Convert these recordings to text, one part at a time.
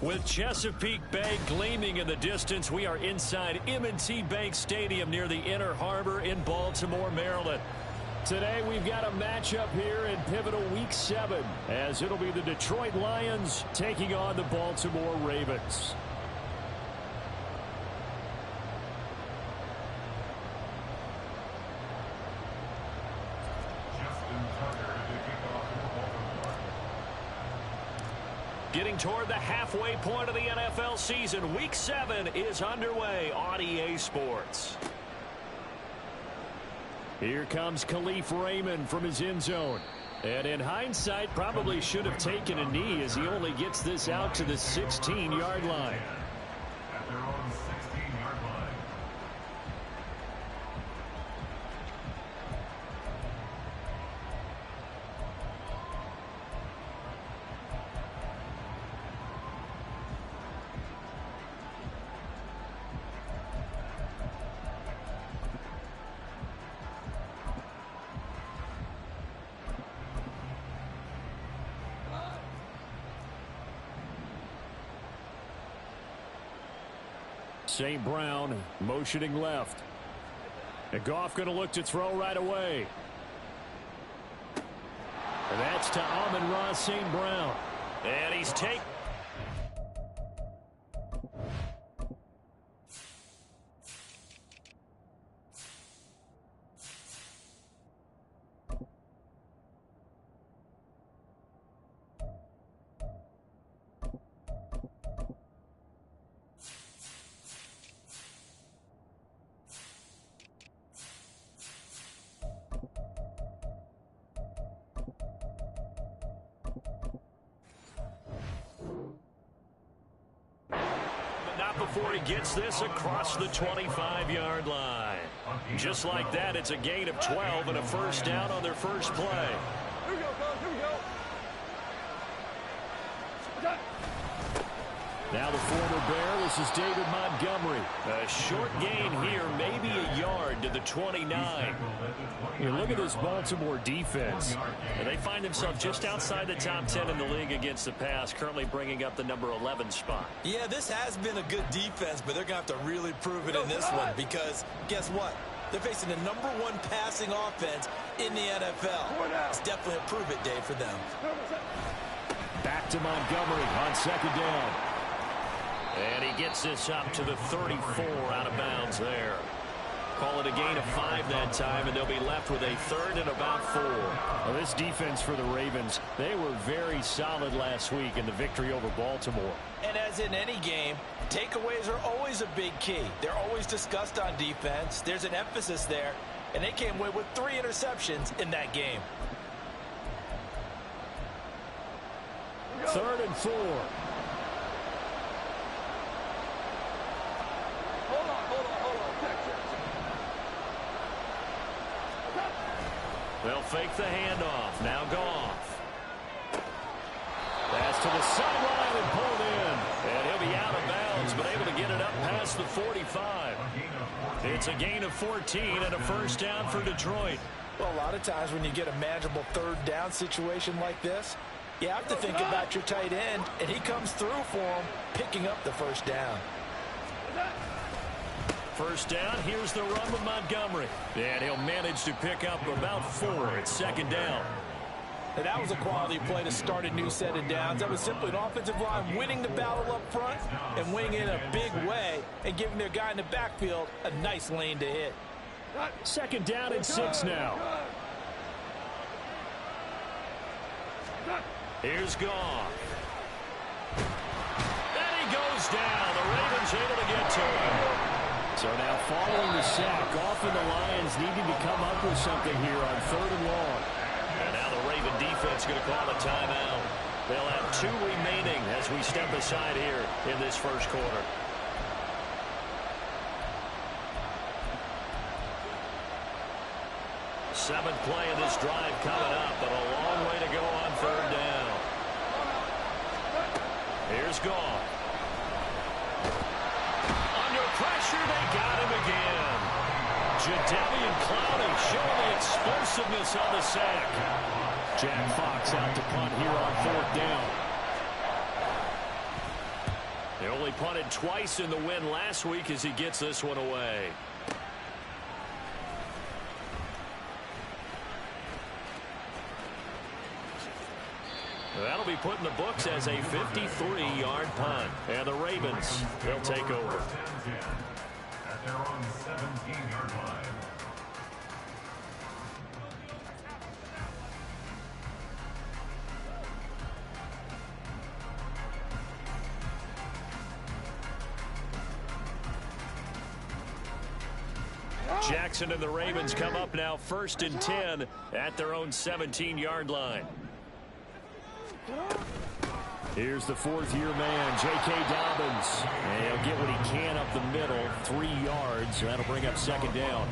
With Chesapeake Bay gleaming in the distance, we are inside M&T Bank Stadium near the Inner Harbor in Baltimore, Maryland. Today we've got a matchup here in pivotal Week 7, as it'll be the Detroit Lions taking on the Baltimore Ravens. Getting toward the halfway point of the NFL season, Week 7 is underway on EA Sports. Here comes Khalif Raymond from his end zone. And in hindsight, probably should have taken a knee as he only gets this out to the 16-yard line. At their own 16-yard line. St. Brown motioning left. And Goff going to look to throw right away. And that's to Amon-Ra St. Brown. And he's taken. Before he gets this across the 25-yard line. Just like that, it's a gain of 12 and a first down on their first play. Here we go, guys. Here we go. Now the former Bear, this is David Montgomery. A short gain here, maybe a yard to the 29. You look at this Baltimore defense, and they find themselves just outside the top 10 in the league against the pass, currently bringing up the number 11 spot. Yeah, this has been a good defense, but they're going to have to really prove it in this one because guess what? They're facing the number 1 passing offense in the NFL. It's definitely a prove it day for them. Back to Montgomery on second down. And he gets this up to the 34 out of bounds there. Call it a gain of 5 that time, and they'll be left with a third and about 4. Well, this defense for the Ravens, they were very solid last week in the victory over Baltimore. And as in any game, takeaways are always a big key. They're always discussed on defense. There's an emphasis there, and they came away with 3 interceptions in that game. Third and 4. They'll fake the handoff. Now Goff. Pass to the sideline and pulled in. And he'll be out of bounds, but able to get it up past the 45. It's a gain of 14 and a first down for Detroit. Well, a lot of times when you get a manageable third down situation like this, you have to think about your tight end, and he comes through for him, picking up the first down. First down, here's the run with Montgomery. And he'll manage to pick up about 4 at second down. And that was a quality play to start a new set of downs. That was simply an offensive line winning the battle up front and winning it in a big way and giving their guy in the backfield a nice lane to hit. Second down and 6 now. Here's Goff. And he goes down. The Ravens able to get to him. So now following the sack, Goff and the Lions needing to come up with something here on third and long. And now the Raven defense going to call a timeout. They'll have 2 remaining as we step aside here in this first quarter. Seventh play of this drive coming up, but a long way to go on third down. Here's Goff. Under pressure, they got him again. Jadeveon Clowney showing the explosiveness on the sack. Jack Fox out to punt here on 4th down. They only punted twice in the win last week as he gets this one away. That'll be put in the books as a 53-yard punt. And the Ravens, they'll take over. At their own 17-yard line. Jackson and the Ravens come up now 1st and 10 at their own 17-yard line. Here's the 4th-year man, J.K. Dobbins. And he'll get what he can up the middle, 3 yards. That'll bring up 2nd down.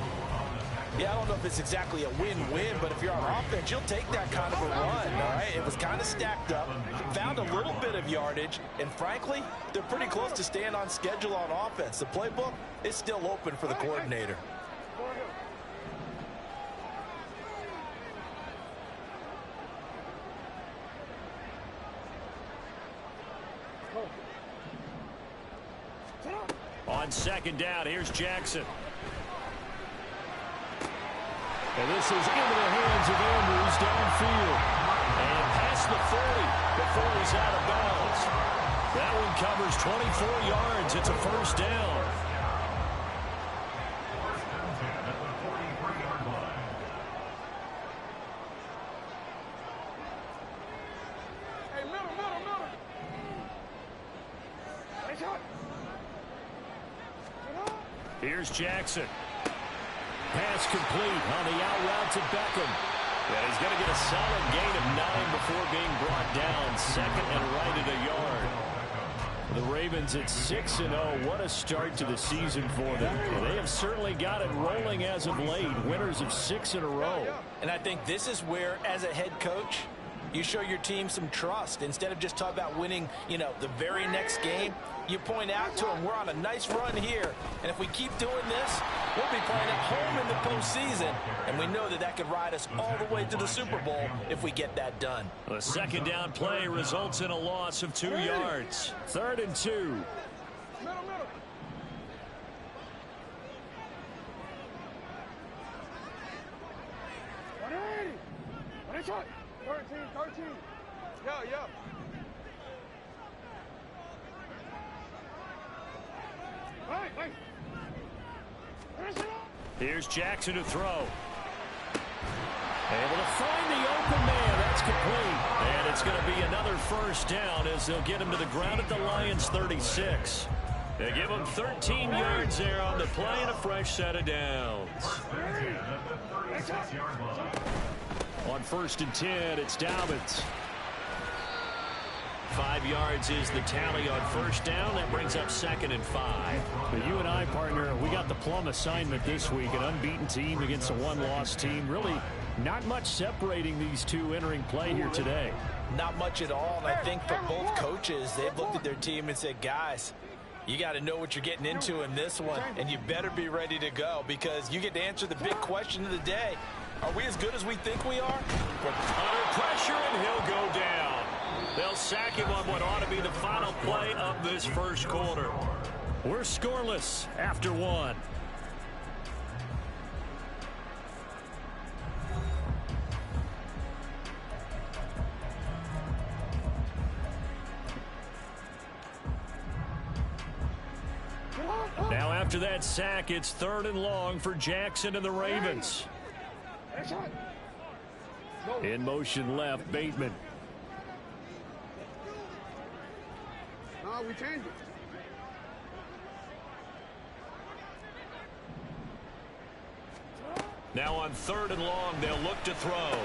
Yeah, I don't know if it's exactly a win-win, but if you're on offense, you'll take that kind of a run, all right? It was kind of stacked up, found a little bit of yardage, and frankly, they're pretty close to staying on schedule on offense. The playbook is still open for the coordinator. On 2nd down, here's Jackson. And this is into the hands of Andrews downfield. And past the 40 before he's out of bounds. That one covers 24 yards. It's a 1st down. First and 10 at the 43-yard line. Hey, middle. Nice shot. Here's Jackson. Pass complete on the out route to Beckham. And he's going to get a solid gain of 9 before being brought down. 2nd and right at a yard. The Ravens at 6-0. What a start to the season for them. They have certainly got it rolling as of late. Winners of 6 in a row. And I think this is where, as a head coach, you show your team some trust. Instead of just talking about winning, the very next game, you point out to them, we're on a nice run here. And if we keep doing this, we'll be playing at home in the postseason. And we know that could ride us all the way to the Super Bowl if we get that done. The 2nd down play results in a loss of 2 yards. 3rd and 2. Middle. 180. Nice shot. 13. Yeah. Right. Here's Jackson to throw. Able to find the open man. That's complete. And it's going to be another 1st down as they'll get him to the ground at the Lions' 36. They give him 13 yards there on the play and a fresh set of downs. On 1st and 10, it's Dobbins. 5 yards is the tally on 1st down. That brings up 2nd and 5. But you and I, partner, we got the plum assignment this week. An unbeaten team against a one-loss team. Really not much separating these two entering play here today. Not much at all. And I think for both coaches, they've looked at their team and said, guys, you got to know what you're getting into in this one. And you better be ready to go because you get to answer the big question of the day. Are we as good as we think we are? Under pressure, and he'll go down. They'll sack him on what ought to be the final play of this 1st quarter. We're scoreless after 1. Now after that sack, it's 3rd and long for Jackson and the Ravens. Nice shot. In motion left, Bateman. No, we changed it. Now on 3rd and long, they'll look to throw.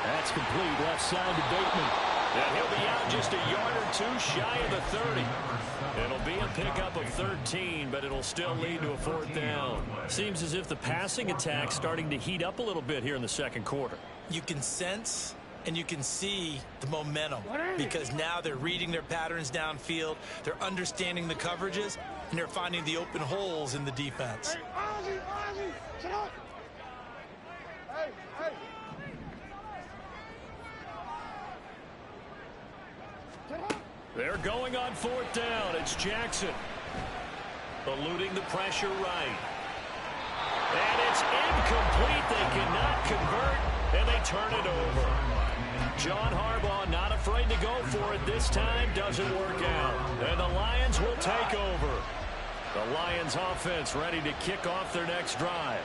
That's complete. Left side to Bateman. And he'll be out just a yard or 2 shy of the 30. It'll be a pickup of 13, but it'll still lead to a 4th down. Seems as if the passing attack's starting to heat up a little bit here in the 2nd quarter. You can sense and you can see the momentum because now they're reading their patterns downfield, they're understanding the coverages, and they're finding the open holes in the defense. Ozzy, Ozzy, sit up. Hey, hey. Sit up. They're going on 4th down. It's Jackson. Eluding the pressure right. And it's incomplete. They cannot convert, and they turn it over. John Harbaugh not afraid to go for it this time. Doesn't work out. And the Lions will take over. The Lions offense ready to kick off their next drive.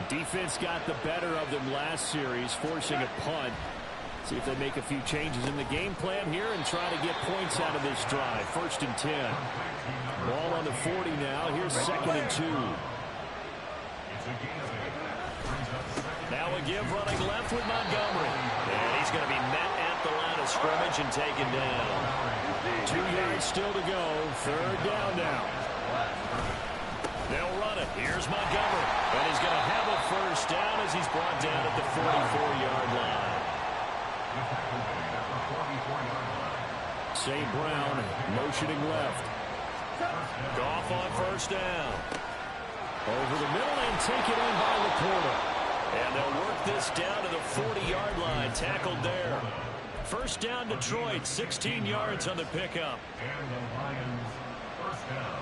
Defense got the better of them last series, forcing a punt. See if they make a few changes in the game plan here and try to get points out of this drive. 1st and 10. Ball on the 40 now. Here's 2nd and 2. Now a give running left with Montgomery. And he's going to be met at the line of scrimmage and taken down. 2 yards still to go. 3rd down now. They'll run it. Here's Montgomery. And he's going to have a 1st down as he's brought down at the 44-yard line. St. Brown motioning left. Goff on 1st down. Over the middle and taken in by Laporta. And they'll work this down to the 40-yard line. Tackled there. 1st down Detroit. 16 yards on the pickup. And the Lions, 1st down.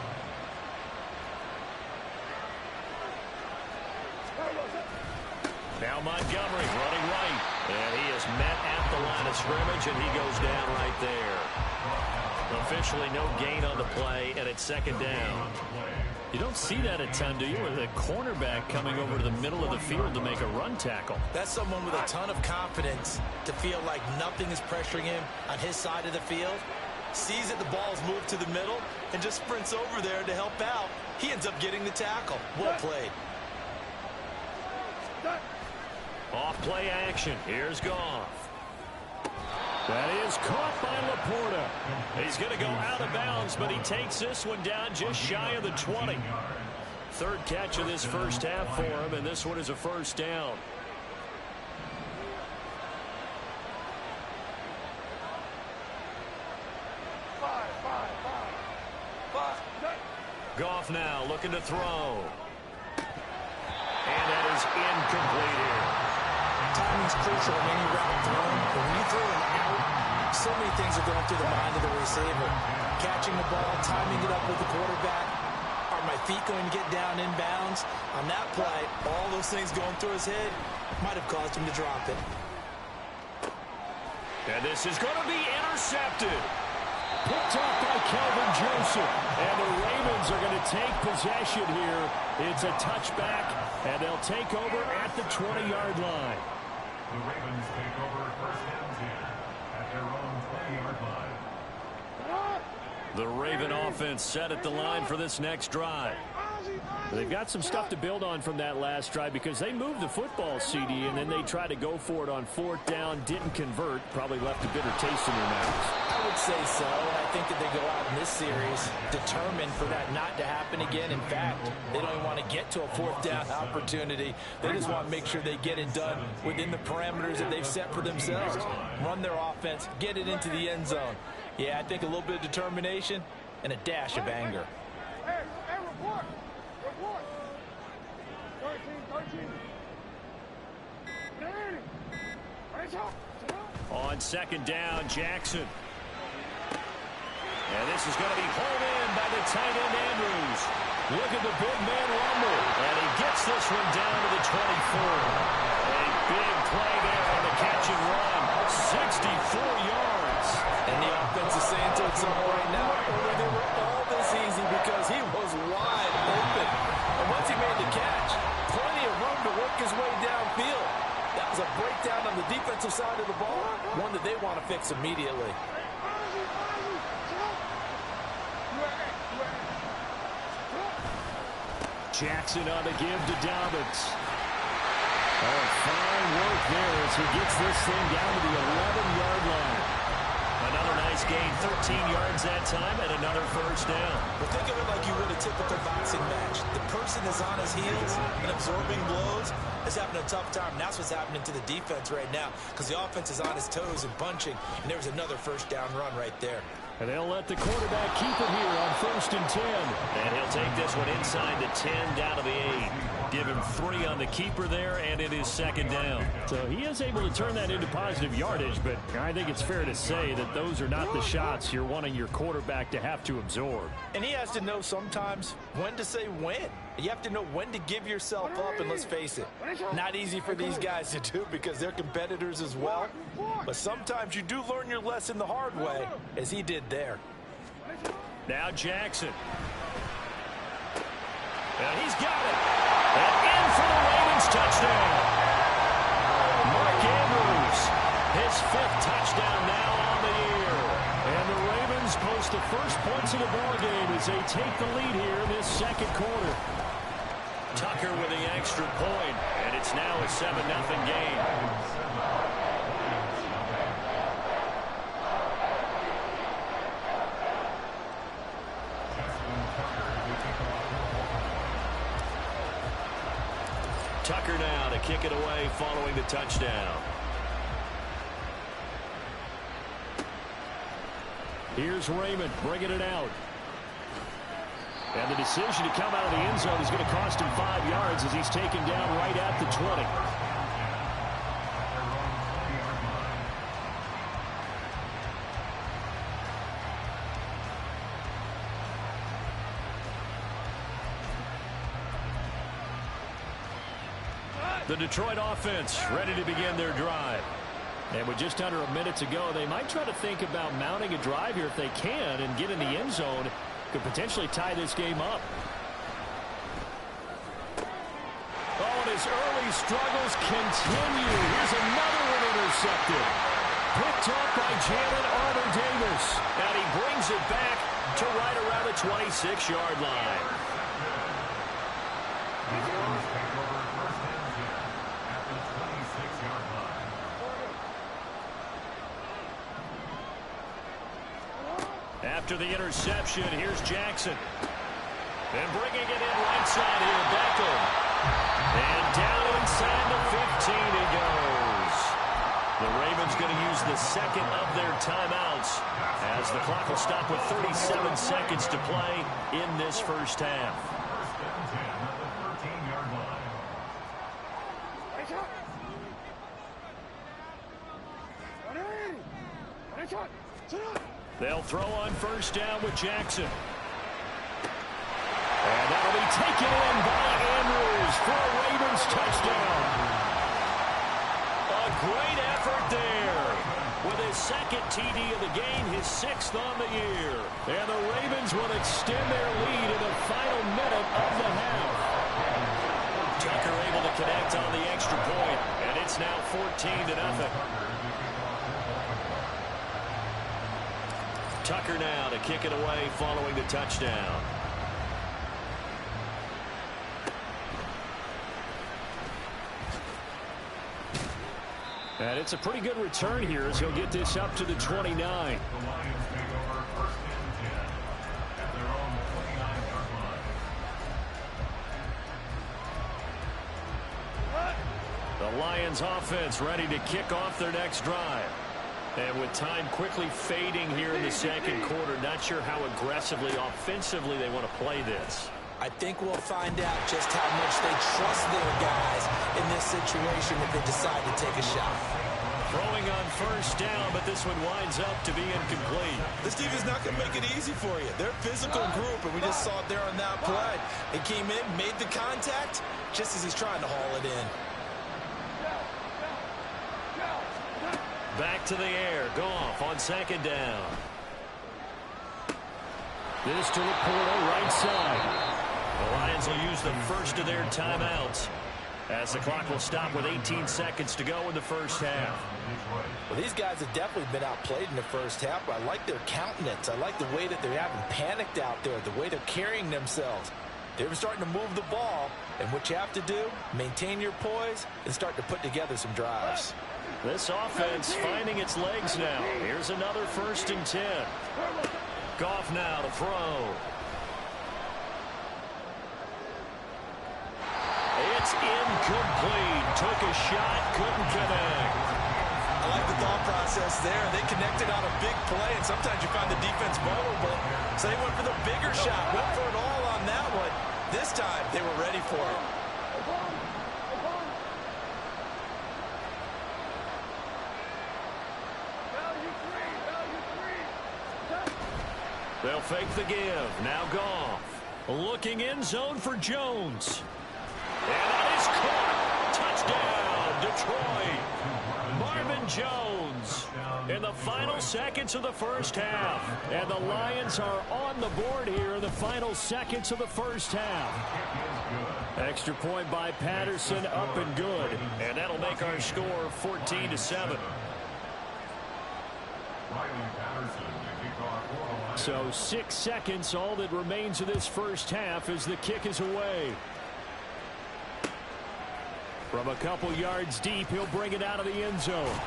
Now Montgomery running right. And he is met at the line of scrimmage, and he goes down right there. Officially no gain on the play, and it's 2nd down. You don't see that a ton, do you? With a cornerback coming over to the middle of the field to make a run tackle. That's someone with a ton of confidence to feel like nothing is pressuring him on his side of the field. Sees that the ball's moved to the middle and just sprints over there to help out. He ends up getting the tackle. Well played. Off play action. Here's Goff. That is caught by Laporta. He's going to go out of bounds, but he takes this one down just shy of the 20. 3rd catch of this 1st half for him, and this one is a 1st down. Goff now looking to throw. And that is incomplete here. Timing's crucial in any route thrown. But when you throw an out, so many things are going through the mind of the receiver. Catching the ball, timing it up with the quarterback. Are my feet going to get down in bounds? On that play, all those things going through his head might have caused him to drop it. And this is going to be intercepted. Picked off by Kelvin Joseph. And the Ravens are going to take possession here. It's a touchback, and they'll take over at the 20-yard line. The Ravens take over 1st and 10 at their own 20-yard line. The Raven offense set at the line for this next drive. They've got some stuff to build on from that last drive because they moved the football, CD, and then they tried to go for it on 4th down, didn't convert, probably left a bitter taste in their mouths. I would say so. I think that they go out in this series determined for that not to happen again. In fact, they don't even want to get to a 4th down opportunity. They just want to make sure they get it done within the parameters that they've set for themselves. Run their offense, get it into the end zone. Yeah, I think a little bit of determination and a dash of anger. Hey, report. Report. 13. On 2nd down, Jackson. And this is going to be hauled in by the tight end, Andrews. Look at the big man rumble. And he gets this one down to the 24. A big play there on the catch and run. 64 yards. And the offense is saying to itself right now, earlier they were all this easy because he was wide open. And once he made the catch, plenty of room to work his way downfield. That was a breakdown on the defensive side of the ball, one that they want to fix immediately. Jackson on the give to Dobbins. Oh, fine work there as he gets this thing down to the 11-yard line. Another nice gain, 13 yards that time, and another 1st down. Well, think of it like you would a typical boxing match. The person is on his heels and absorbing blows is having a tough time. And that's what's happening to the defense right now because the offense is on his toes and punching, and there was another 1st down run right there. And they'll let the quarterback keep it here on 1st and 10. And he'll take this one inside the 10, down to the 8. Give him 3 on the keeper there, and it is 2nd down. So he is able to turn that into positive yardage, but I think it's fair to say that those are not the shots you're wanting your quarterback to have to absorb. And he has to know sometimes when to say when. You have to know when to give yourself up, and let's face it, not easy for these guys to do because they're competitors as well. But sometimes you do learn your lesson the hard way, as he did there. Now Jackson. And he's got it. And in for the Ravens touchdown. Mark Andrews, his 5th touchdown now on the year. And the Ravens post the first points of the ballgame as they take the lead here in this 2nd quarter. Tucker with the extra point, and it's now a 7-0 game. Tucker now to kick it away following the touchdown. Here's Raymond bringing it out. And the decision to come out of the end zone is going to cost him 5 yards as he's taken down right at the 20. The Detroit offense ready to begin their drive. And with just under a minute to go, they might try to think about mounting a drive here if they can and get in the end zone. Could potentially tie this game up. Oh, and his early struggles continue. Here's another one intercepted. Picked up by Jalen Armour-Davis. And he brings it back to right around the 26-yard line. After the interception, here's Jackson. And bringing it in right side here, Beckham. And down inside the 15 he goes. The Ravens going to use the 2nd of their timeouts as the clock will stop with 37 seconds to play in this first half. They'll throw on 1st down with Jackson. And that'll be taken in by Andrews for a Ravens touchdown. A great effort there. With his 2nd TD of the game, his 6th on the year. And the Ravens will extend their lead in the final minute of the half. Tucker able to connect on the extra point, and it's now 14-0. Tucker now to kick it away following the touchdown. And it's a pretty good return here as he'll get this up to the 29. The Lions take over 1st and 10 at their own 29-yard line. The Lions offense ready to kick off their next drive. And with time quickly fading here in the 2nd quarter, not sure how aggressively, offensively they want to play this. I think we'll find out just how much they trust their guys in this situation if they decide to take a shot. Throwing on 1st down, but this one winds up to be incomplete. This defense is not going to make it easy for you. They're a physical group, and we just saw it there on that play. He came in, made the contact, just as he's trying to haul it in. Back to the air. Goff on 2nd down. This to Laporta, right side. The Lions will use the 1st of their timeouts as the clock will stop with 18 seconds to go in the first half. Well, these guys have definitely been outplayed in the first half, but I like their countenance. I like the way that they haven't panicked out there, the way they're carrying themselves. They're starting to move the ball, and what you have to do, maintain your poise and start to put together some drives. This offense finding its legs now. Here's another 1st and 10. Goff now to throw. It's incomplete. Took a shot, couldn't connect. I like the thought process there. They connected on a big play, and sometimes you find the defense vulnerable. So they went for the bigger shot, went for it all on that one. This time, they were ready for it. They'll fake the give. Now Goff. Looking end zone for Jones. And that is caught. Touchdown, Detroit. Marvin Jones in the final seconds of the first half. And the Lions are on the board here in the final seconds of the first half. Extra point by Patterson, up and good. And that'll make our score 14-7. So 6 seconds, all that remains of this first half as the kick is away. From a couple yards deep, he'll bring it out of the end zone.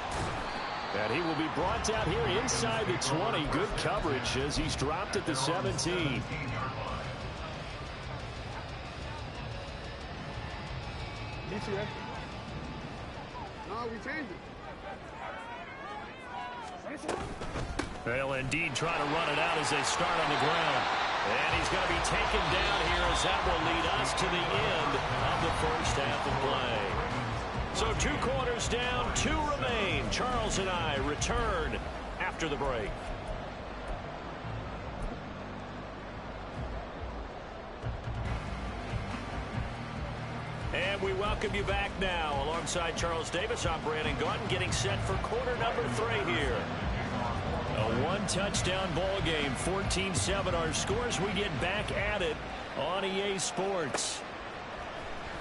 And he will be brought out here inside the 20. Good coverage as he's dropped at the 17. No, we changed it. They'll indeed try to run it out as they start on the ground. And he's going to be taken down here as that will lead us to the end of the first half of play. So 2 quarters down, 2 remain. Charles and I return after the break. And we welcome you back now. Alongside Charles Davis, I'm Brandon Gaudin, getting set for quarter number 3 here. A 1-touchdown ball game, 14-7 our scores. We get back at it on EA Sports.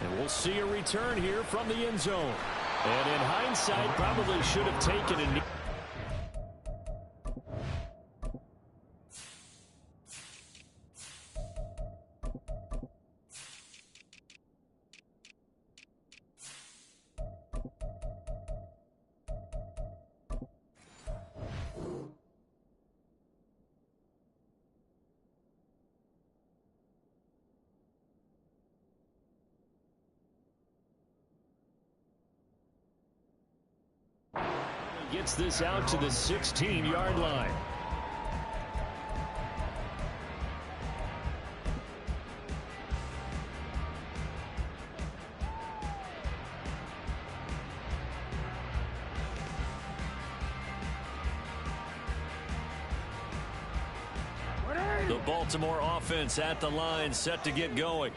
And we'll see a return here from the end zone. And in hindsight, probably should have taken a knee. Gets this out to the 16-yard line. The Baltimore offense at the line, set to get going.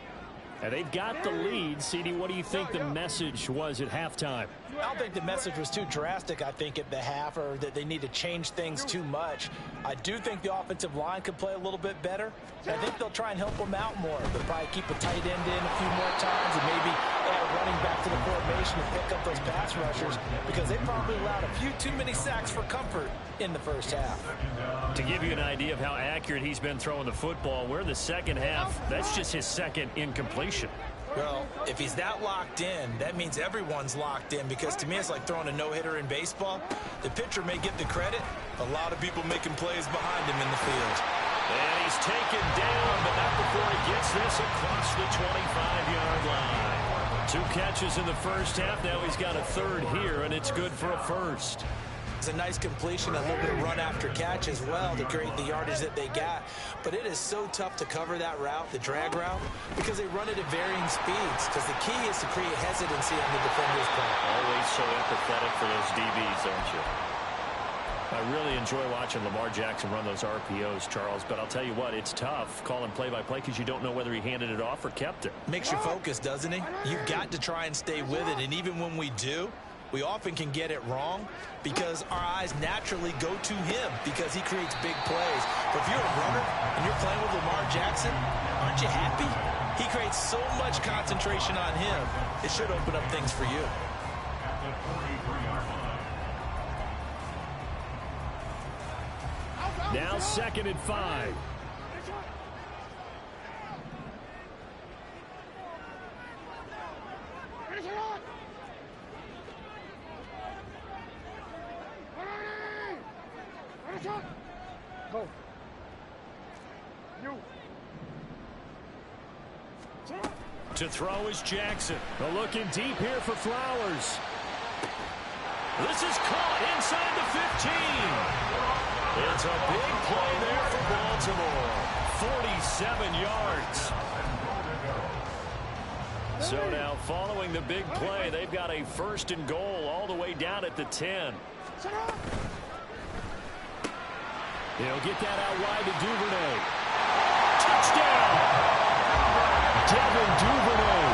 And they've got the lead. CD, what do you think the message was at halftime? I don't think the message was too drastic, I think, at the half, or that they need to change things too much. I do think the offensive line could play a little bit better. I think they'll try and help them out more. They'll probably keep a tight end in a few more times and maybe add running back to the formation and pick up those pass rushers, because they probably allowed a few too many sacks for comfort in the first half. To give you an idea of how accurate he's been throwing the football, we're in the second half. That's just his second incompletion. Well, if he's that locked in, that means everyone's locked in, because to me it's like throwing a no-hitter in baseball. The pitcher may get the credit, a lot of people making plays behind him in the field. And he's taken down, but not before he gets this across the 25-yard line. 2 catches in the first half. Now he's got a third here, and it's good for a first. It's a nice completion, a little bit of run after catch as well to create the yardage that they got. But it is so tough to cover that route, the drag route, because they run it at varying speeds. Because the key is to create hesitancy on the defender's part. Always so empathetic for those DBs, aren't you? I really enjoy watching Lamar Jackson run those RPOs, Charles, but I'll tell you what, it's tough calling play-by-play because you don't know whether he handed it off or kept it. Makes you focus, doesn't he? You've got to try and stay with it, and even when we do, we often can get it wrong because our eyes naturally go to him because he creates big plays. But if you're a runner and you're playing with Lamar Jackson, aren't you happy? He creates so much concentration on him, it should open up things for you. Now 2nd and 5. Go. You. To throw is Jackson. They're looking deep here for Flowers. This is caught inside the 15. It's a big play there for Baltimore. 47 yards. So now following the big play, they've got a 1st and goal all the way down at the 10. He'll get that out wide to Duvernay. Touchdown! Devin Duvernay.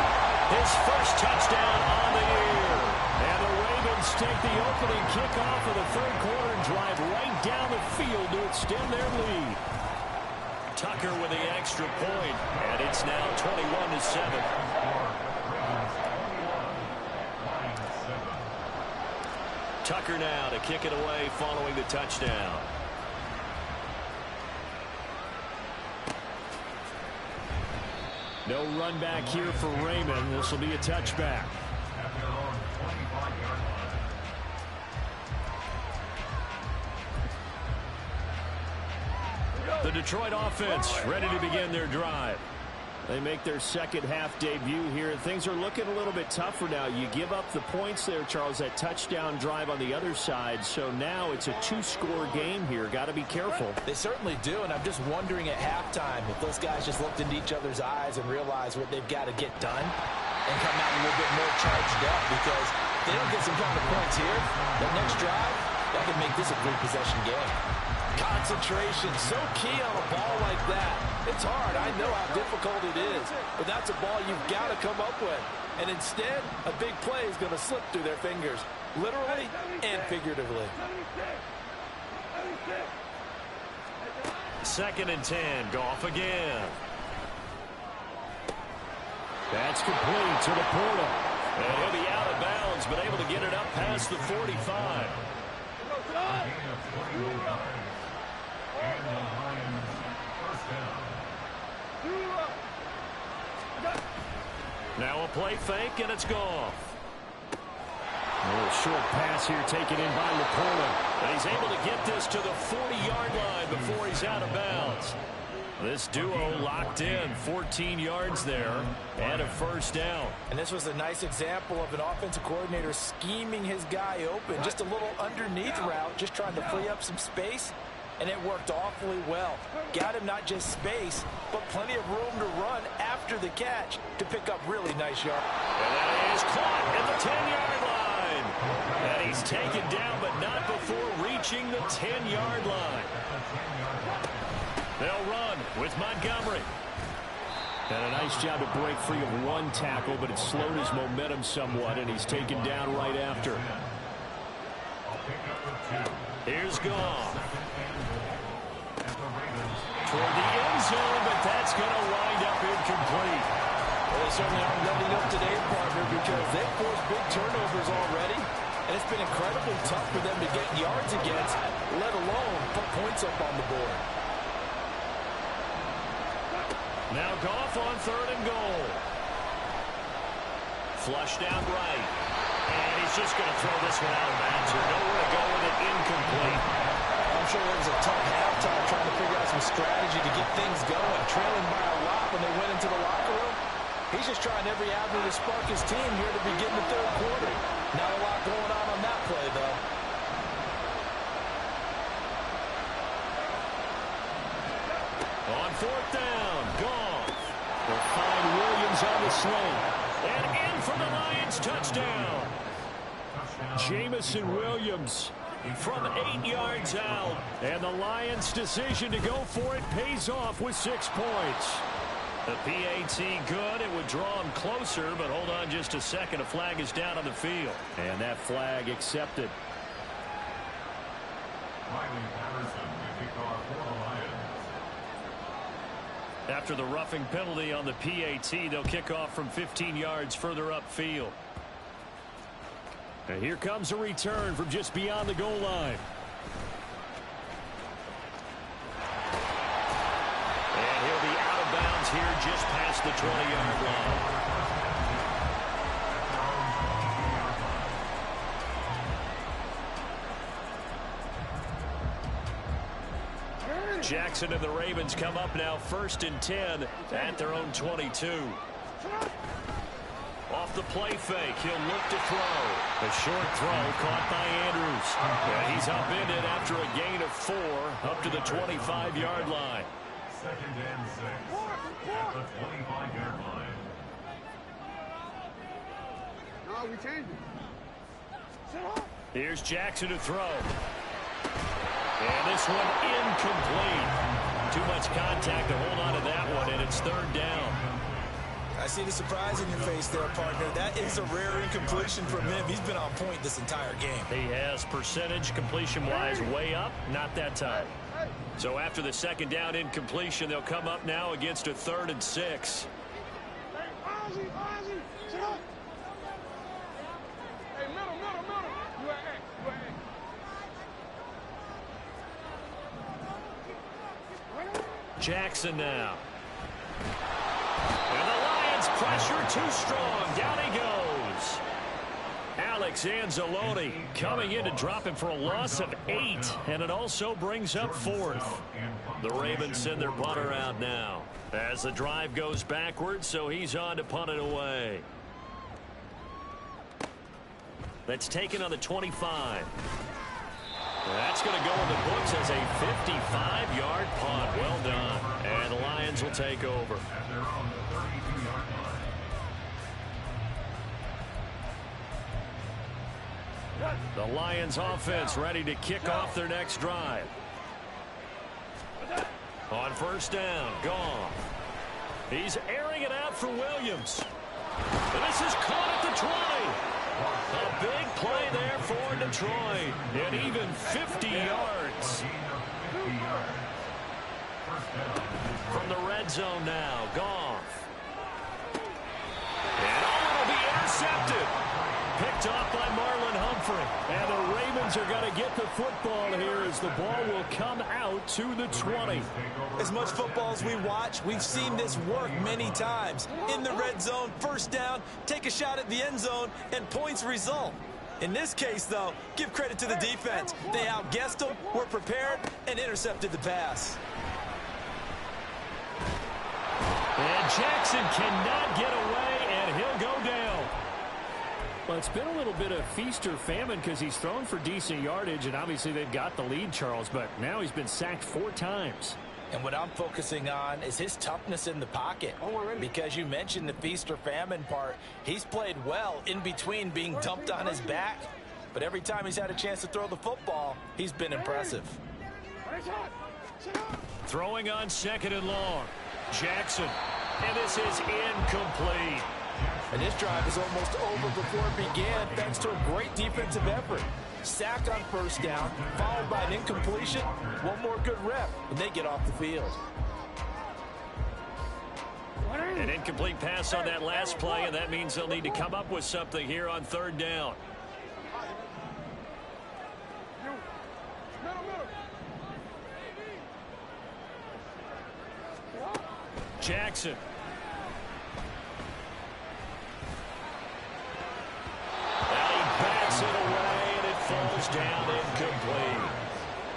His first touchdown on the year. And the Ravens take the opening kickoff of the 3rd quarter and drive right down the field to extend their lead. Tucker with the extra point, and it's now 21-7. Tucker now to kick it away following the touchdown. No run back here for Raymond. This will be a touchback. The Detroit offense ready to begin their drive. They make their second half debut here. Things are looking a little bit tougher now. You give up the points there, Charles, that touchdown drive on the other side. So now it's a 2-score game here. Got to be careful. They certainly do, and I'm just wondering at halftime if those guys just looked into each other's eyes and realized what they've got to get done and come out a little bit more charged up, because if they don't get some kind of points here, the next drive, that can make this a 3-possession game. Concentration, so key on a ball like that. It's hard. I know how difficult it is, but that's a ball you've got to come up with. And instead, a big play is going to slip through their fingers, literally and figuratively. 2nd and 10. Goff again. That's complete to the portal. And he'll be out of bounds, but able to get it up past the 45. Now a play fake, and it's Goff. A little short pass here taken in by Laporta. And he's able to get this to the 40-yard line before he's out of bounds. This duo locked in, 14 yards there, and a 1st down. And this was a nice example of an offensive coordinator scheming his guy open. Just a little underneath route, just trying to free up some space, and it worked awfully well. Got him not just space, but plenty of room to run after the catch to pick up really nice yards. And that is caught at the 10-yard line. And he's taken down, but not before reaching the 10-yard line. They'll run with Montgomery. And a nice job to break free of one tackle, but it slowed his momentum somewhat, and he's taken down right after. Here's Goff. Toward the end zone, but that's going to wind up incomplete. Well, they certainly aren't letting up today, partner, because they've forced big turnovers already, and it's been incredibly tough for them to get yards against, let alone put points up on the board. Now Goff on 3rd and goal. Flush down right. And he's just going to throw this one out of bounds here. Nowhere to go with it, incomplete. I'm sure it was a tough halftime trying to figure out some strategy to get things going. Trailing by a lot when they went into the locker room. He's just trying every avenue to spark his team here to begin the 3rd quarter. Not a lot going on that play, though. On 4th down, Goff will find Williams on the sling. And in for the Lions, touchdown. Jameson Williams From 8 yards out. And the Lions' decision to go for it pays off with 6 points. The PAT good. It would draw him closer, but hold on just a second. A flag is down on the field. And that flag accepted. Riley Patterson will kick off for the Lions. After the roughing penalty on the PAT, they'll kick off from 15 yards further upfield. And here comes a return from just beyond the goal line. And he'll be out of bounds here just past the 20-yard line. Jackson and the Ravens come up now 1st and 10 at their own 22. Off off the play fake. He'll look to throw. A short throw caught by Andrews. And he's upended after a gain of 4 up to the 25-yard line. 2nd and 6 at the 25-yard line. No, we changed it. Sit up. Here's Jackson to throw. And this one incomplete. Too much contact to hold on to that one, and it's 3rd down. I see the surprise in your face there, partner. That is a rare incompletion from him. He's been on point this entire game. He has percentage completion-wise way up, not that time. So after the 2nd down incompletion, they'll come up now against a 3rd and 6. Hey, Ozzie, sit up. Hey, middle. You at A. Jackson now. And the Lions pressure too strong. Down he goes. Alex Anzalone coming in to drop him for a loss of 8. And it also brings up 4th. The Ravens send their punter out now. As the drive goes backwards, so he's on to punt it away. That's taken on the 25. That's going to go in the books as a 55-yard punt. Well done. And the Lions will take over. The Lions offense ready to kick off their next drive. On 1st down, Goff. He's airing it out for Williams. And this is caught at the 20. A big play there for Detroit. And even 50 yards. From the red zone now, Goff. And it'll be intercepted. Picked off by Marlon Humphrey. And the Ravens are going to get the football here as the ball will come out to the 20. As much football as we watch, we've seen this work many times. In the red zone, 1st down, take a shot at the end zone, and points result. In this case, though, give credit to the defense. They outguessed them, were prepared, and intercepted the pass. And Jackson cannot get away, and he'll go down. Well, it's been a little bit of feast or famine because he's thrown for decent yardage, and obviously they've got the lead, Charles, but now he's been sacked 4 times. And what I'm focusing on is his toughness in the pocket. Because you mentioned the feast or famine part. He's played well in between being dumped on his back. But every time he's had a chance to throw the football, he's been impressive. Throwing on 2nd and long. Jackson. And this is incomplete. And this drive is almost over before it began thanks to a great defensive effort. Sack on 1st down, followed by an incompletion. One more good rep, and they get off the field. An incomplete pass on that last play, and that means they'll need to come up with something here on 3rd down. Jackson. Bats it away, and it falls down incomplete.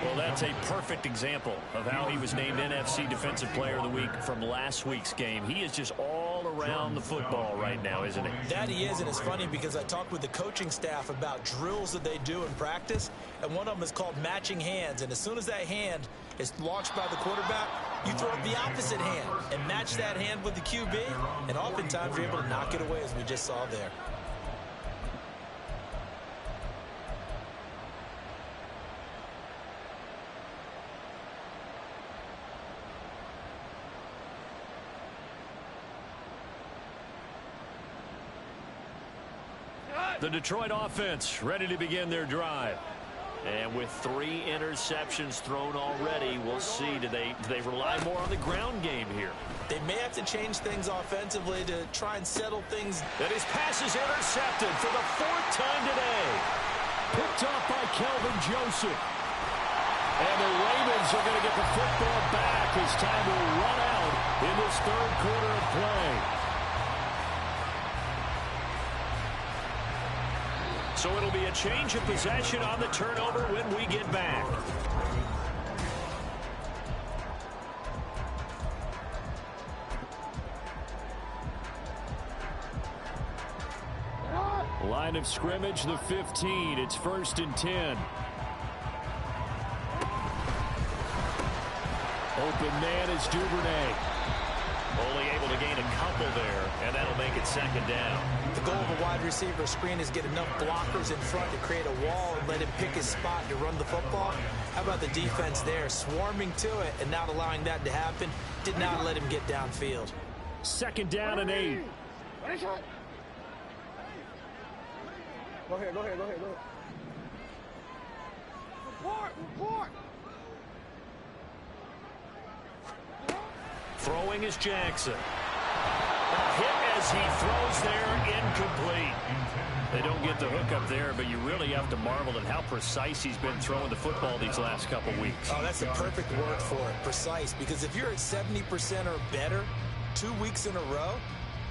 Well, that's a perfect example of how he was named NFC Defensive Player of the Week from last week's game. He is just all around the football right now, isn't he? That he is, and it's funny because I talked with the coaching staff about drills that they do in practice, and one of them is called matching hands. And as soon as that hand is launched by the quarterback, you throw up the opposite hand and match that hand with the QB, and oftentimes you're able to knock it away, as we just saw there. The Detroit offense ready to begin their drive. And with 3 interceptions thrown already, we'll see. Do they rely more on the ground game here? They may have to change things offensively to try and settle things. And his pass is intercepted for the 4th time today. Picked off by Kelvin Joseph. And the Ravens are going to get the football back as time will run out in this 3rd quarter of play. So it'll be a change of possession on the turnover when we get back. Line of scrimmage, the 15. It's 1st and 10. Open man is Duvernay. Only able to gain a couple there, and that'll make it 2nd down. The goal of a wide receiver screen is get enough blockers in front to create a wall and let him pick his spot to run the football. How about the defense there, swarming to it and not allowing that to happen? Did not let him get downfield. 2nd down and 8. Ready, shot. Go ahead. Report. Throwing is Jackson. A hit as he throws there, incomplete. They don't get the hook up there, but you really have to marvel at how precise he's been throwing the football these last couple weeks. Oh, that's the perfect word for it, precise, because if you're at 70% or better 2 weeks in a row,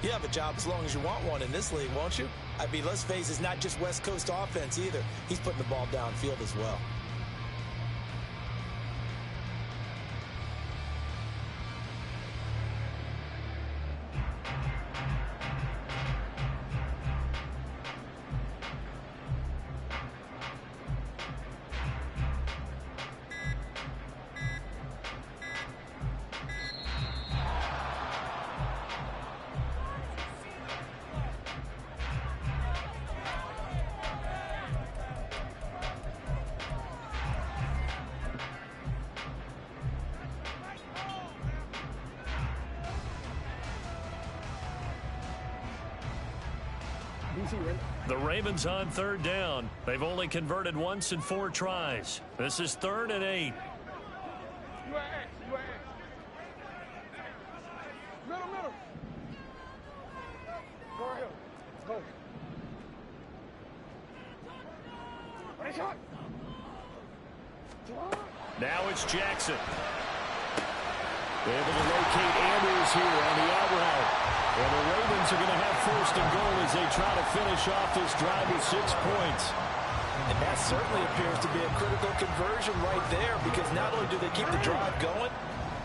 you have a job as long as you want one in this league, won't you? I mean, let's face it, it's not just West Coast offense either. He's putting the ball downfield as well. The Ravens on 3rd down. They've only converted once in 4 tries. This is 3rd and 8. Middle. Go ahead. Go. Ready, shot. Now it's Jackson. Able to locate Andrews here on the out route. And the Ravens are going to have 1st and goal as they try to finish off this drive with 6 points. And that certainly appears to be a critical conversion right there, because not only do they keep the drive going,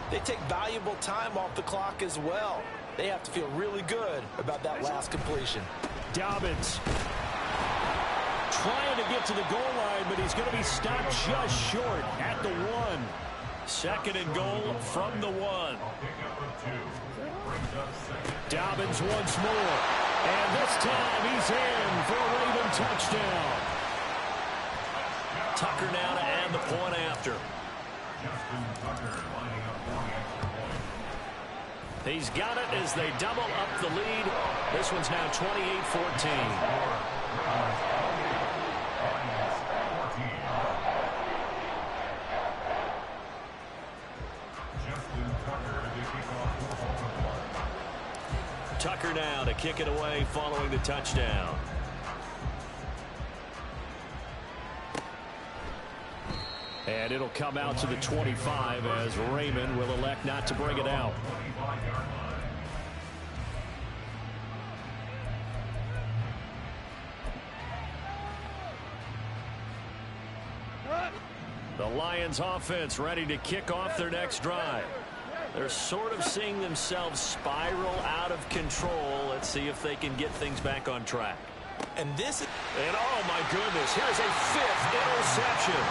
they take valuable time off the clock as well. They have to feel really good about that last completion. Dobbins trying to get to the goal line, but he's going to be stopped just short at the 1. 2nd and goal from the 1. Dobbins once more. And this time he's in for a Raven touchdown. Tucker now to add the point after. He's got it as they double up the lead. This one's now 28-14. Tucker now to kick it away following the touchdown. And it'll come out to the 25 as Raymond will elect not to bring it out. The Lions offense ready to kick off their next drive. They're sort of seeing themselves spiral out of control. Let's see if they can get things back on track. And oh my goodness, here's a 5th interception.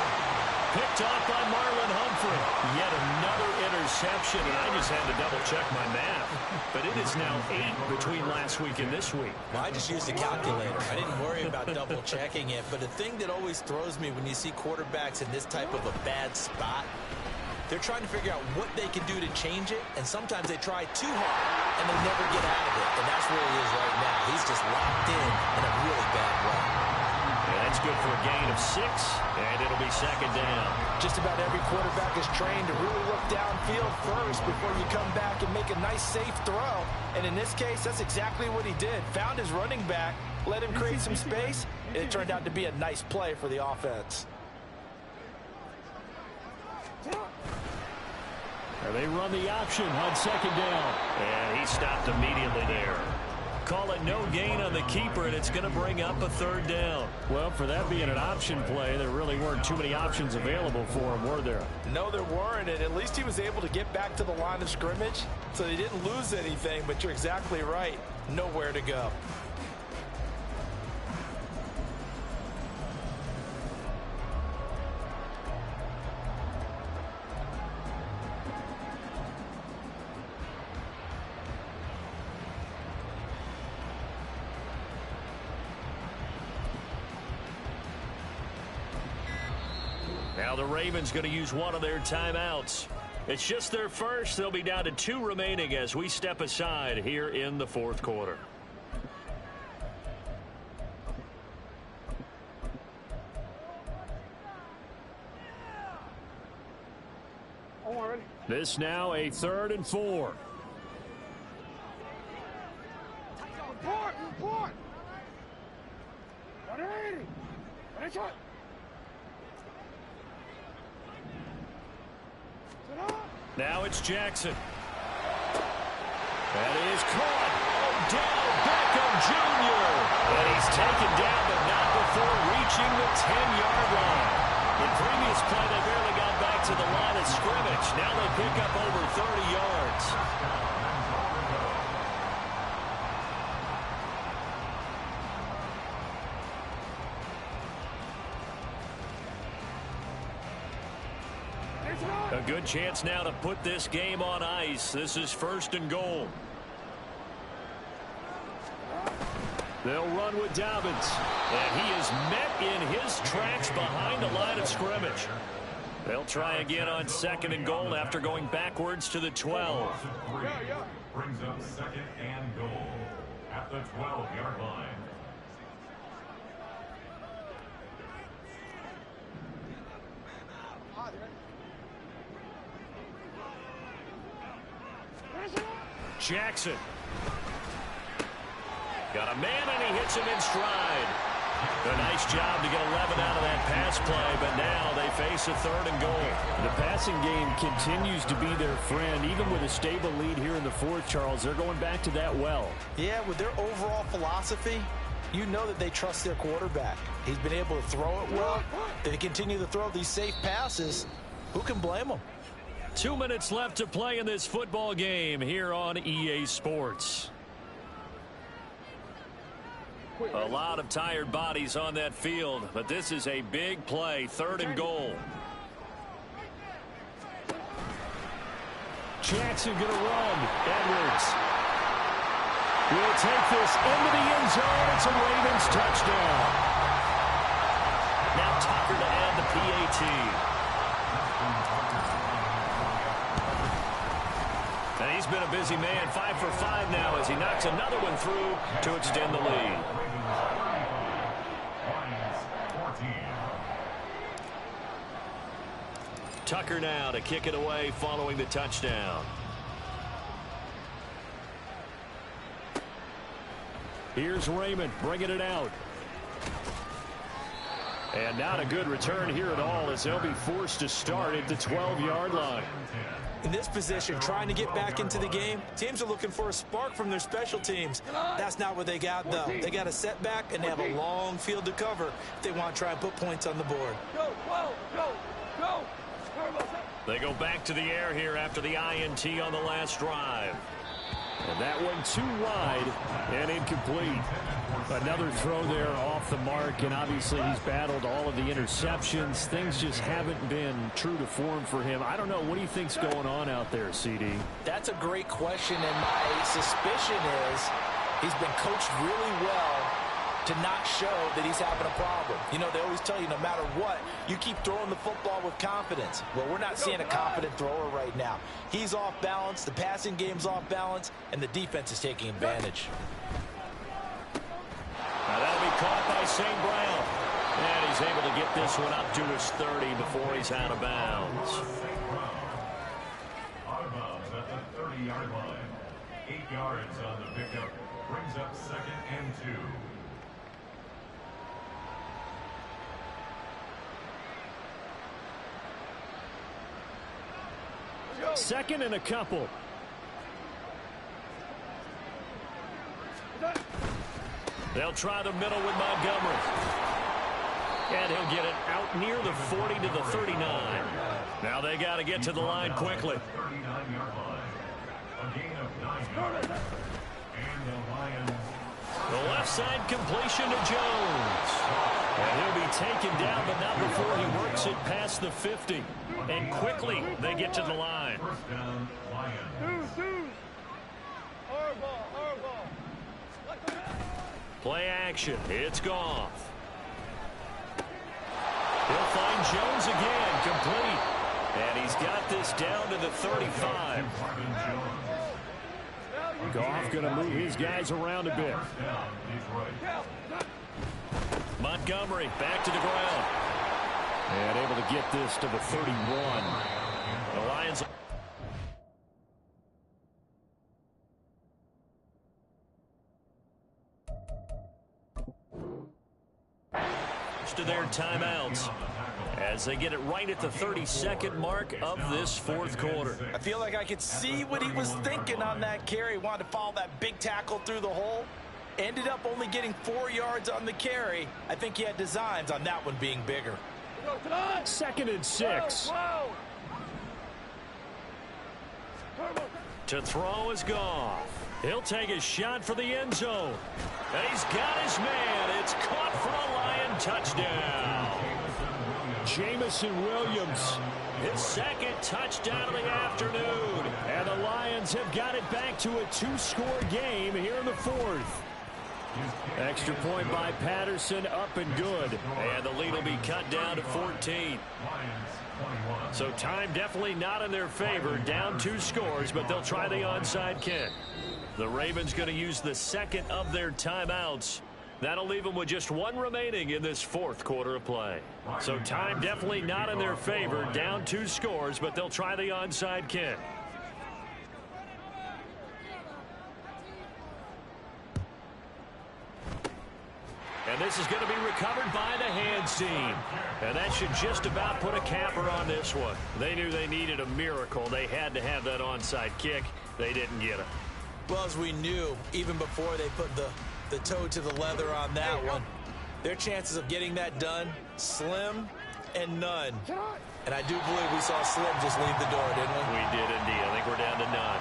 Picked off by Marlon Humphrey. Yet another interception, and I just had to double check my math. But it is now 8 between last week and this week. Well, I just used a calculator. I didn't worry about double checking it. But the thing that always throws me when you see quarterbacks in this type of a bad spot, they're trying to figure out what they can do to change it, and sometimes they try too hard, and they never get out of it. And that's where he is right now. He's just locked in a really bad way. And that's good for a gain of 6, and it'll be 2nd down. Just about every quarterback is trained to really look downfield first before you come back and make a nice, safe throw. And in this case, that's exactly what he did. Found his running back, let him create some space, and it turned out to be a nice play for the offense. They run the option on 2nd down. And he stopped immediately there. Call it no gain on the keeper, and it's going to bring up a 3rd down. Well, for that being an option play, there really weren't too many options available for him, were there? No, there weren't, and at least he was able to get back to the line of scrimmage, so he didn't lose anything, but you're exactly right. Nowhere to go. Now the Ravens going to use one of their timeouts. It's just their first. They'll be down to 2 remaining as we step aside here in the fourth quarter. This now a 3rd and 4. Report! Now it's Jackson. That is caught. Odell Beckham Jr. And he's taken down, but not before reaching the 10-yard line. In previous play, they barely got back to the line of scrimmage. Now they pick up over 30 yards. A good chance now to put this game on ice. This is 1st and goal. They'll run with Dobbins. And he is met in his tracks behind the line of scrimmage. They'll try again on 2nd and goal after going backwards to the 12. Brings up 2nd and goal at the 12-yard line. Jackson. Got a man, and he hits him in stride. A nice job to get 11 out of that pass play, but now they face a 3rd and goal. The passing game continues to be their friend. Even with a stable lead here in the 4th, Charles, they're going back to that well. Yeah, with their overall philosophy, you know that they trust their quarterback. He's been able to throw it well. They continue to throw these safe passes. Who can blame them? 2 minutes left to play in this football game here on EA Sports. A lot of tired bodies on that field, but this is a big play, 3rd and goal. Jackson going to run. Edwards will take this into the end zone. It's a Ravens touchdown. Now Tucker to add the PAT. And he's been a busy man, 5 for 5 now as he knocks another one through to extend the lead. Tucker now to kick it away following the touchdown. Here's Raymond bringing it out. And not a good return here at all as they'll be forced to start at the 12-yard line. In this position, trying to get back into the game, teams are looking for a spark from their special teams. That's not what they got, though. They got a setback, and they have a long field to cover if they want to try and put points on the board. Go! They go back to the air here after the INT on the last drive. And that one too wide and incomplete. Another throw there off the mark, and obviously he's battled all of the interceptions. Things just haven't been true to form for him. I don't know. What do you think's going on out there, CD? That's a great question, and my suspicion is he's been coached really well to not show that he's having a problem. You know, they always tell you no matter what, you keep throwing the football with confidence. Well, we're not seeing a confident thrower right now. He's off balance, the passing game's off balance, and the defense is taking advantage. Now that'll be caught by St. Brown. And he's able to get this one up to his 30 before he's out of bounds. Out of bounds at the 30-yard line. 8 yards on the pickup. Brings up 2nd and 2. Second and a couple. They'll try the middle with Montgomery. And he'll get it out near the 40 to the 39. Now they got to get to the line quickly. 39-yard line. A gain of 9 yards. And the Lions. The left side completion to Jones. And he'll be taken down, but not before he works it past the 50. And quickly they get to the line. First down, Lions. Play action. It's Goff. He'll find Marvin Jones again, complete. And he's got this down to the 35. Goff going to move his guys around a bit. Montgomery back to the ground. And able to get this to the 31. The Lions... to their timeouts as they get it right at the 32nd mark of this fourth quarter. I feel like I could see what he was thinking on that carry. Wanted to follow that big tackle through the hole. Ended up only getting 4 yards on the carry. I think he had designs on that one being bigger. 2nd and 6. To throw is Goff. He'll take a shot for the end zone. And he's got his man. It's caught for a Lion touchdown. Jamison Williams. His second touchdown of the afternoon. And the Lions have got it back to a 2-score game here in the fourth. Extra point by Patterson, up and good. And the lead will be cut down to 14. So time definitely not in their favor. Down 2 scores, but they'll try the onside kick. The Ravens going to use the second of their timeouts. That'll leave them with just 1 remaining in this fourth quarter of play. So time definitely not in their favor. Down 2 scores, but they'll try the onside kick. And this is going to be recovered by the hands team. And that should just about put a capper on this one. They knew they needed a miracle. They had to have that onside kick. They didn't get it. Well, as we knew, even before they put the toe to the leather on that one, their chances of getting that done, slim and none. And I do believe we saw Slim just leave the door, didn't we? We did indeed. I think we're down to none.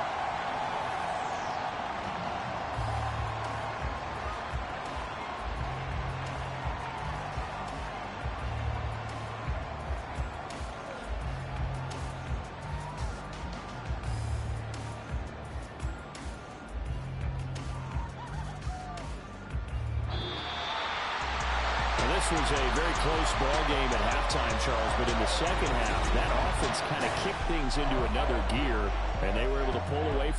This was a very close ball game at halftime, Charles, but in the second half, that offense kind of kicked things into another gear, and they were able to pull away